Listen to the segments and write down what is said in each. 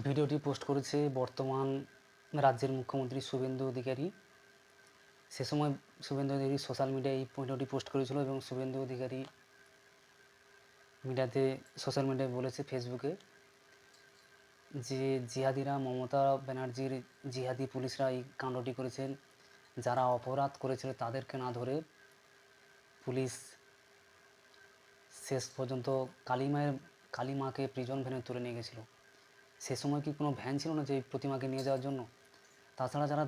ভিডিওটি পোস্ট করেছে বর্তমান রাজ্যের মুখ্যমন্ত্রী শুভেন্দু অধিকারী। সে সময় শুভেন্দু অধিকারী সোশ্যাল মিডিয়ায় এই ভিডিওটি পোস্ট করেছিল এবং শুভেন্দু অধিকারী সোশ্যাল মিডিয়ায় বলেছে ফেসবুকে যে জিহাদিরা মমতা ব্যানার্জির জিহাদি পুলিশরা এই কাণ্ডটি করেছেন। যারা অপরাধ করেছিল তাদেরকে না ধরে পুলিশ শেষ পর্যন্ত কালী মাকে প্রিজন ভ্যানে তুলে নিয়ে গেছিলো। সে সময় কি কোনো ভ্যান ছিল না যে প্রতিমাকে নিয়ে যাওয়ার জন্য? তাছাড়া যারা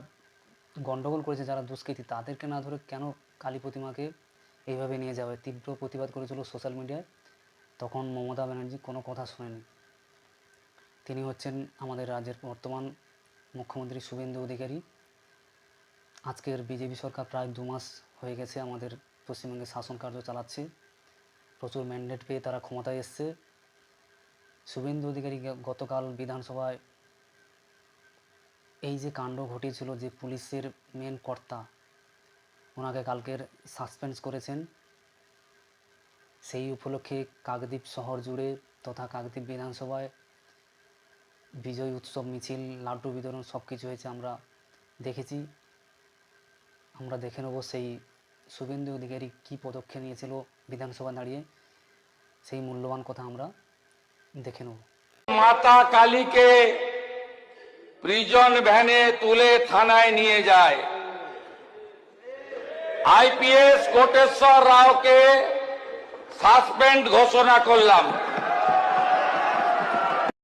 গণ্ডগোল করেছে, যারা দুষ্কৃতী, তাদেরকে না ধরে কেন কালী প্রতিমাকে এইভাবে নিয়ে যাবে? তীব্র প্রতিবাদ করেছিল সোশ্যাল মিডিয়ায়। তখন মমতা ব্যানার্জি কোনো কথা শোনেনি। তিনি হচ্ছেন আমাদের রাজ্যের বর্তমান মুখ্যমন্ত্রী শুভেন্দু অধিকারী। আজকের বিজেপি সরকার প্রায় 2 মাস হয়ে গেছে আমাদের পশ্চিমবঙ্গে শাসন কার্য চালাচ্ছে। প্রচুর ম্যান্ডেট পেয়ে তারা ক্ষমতায় এসছে। শুভেন্দু অধিকারী গতকাল বিধানসভায় এই যে কাণ্ড ঘটিয়েছিল, যে পুলিশের মেন কর্তা, ওনাকে কালকের সাসপেন্ড করেছেন। সেই উপলক্ষে কাকদ্বীপ শহর জুড়ে তথা কাকদ্বীপ বিধানসভায় বিজয় উৎসব মিছিল, লাড্ডু বিতরণ সব কিছু হয়েছে, আমরা দেখেছি। আমরা দেখে নেব সেই শুভেন্দু অধিকারী কী পদক্ষেপ নিয়েছিল বিধানসভা দাঁড়িয়ে, সেই মূল্যবান কথা আমরা দেখে নেব। মাতা কালীকে প্রিজন ভ্যানে তুলে থানায় নিয়ে যায়। আইপিএস কোটেশ্বর রাওকে সাসপেন্ড ঘোষণা করলাম।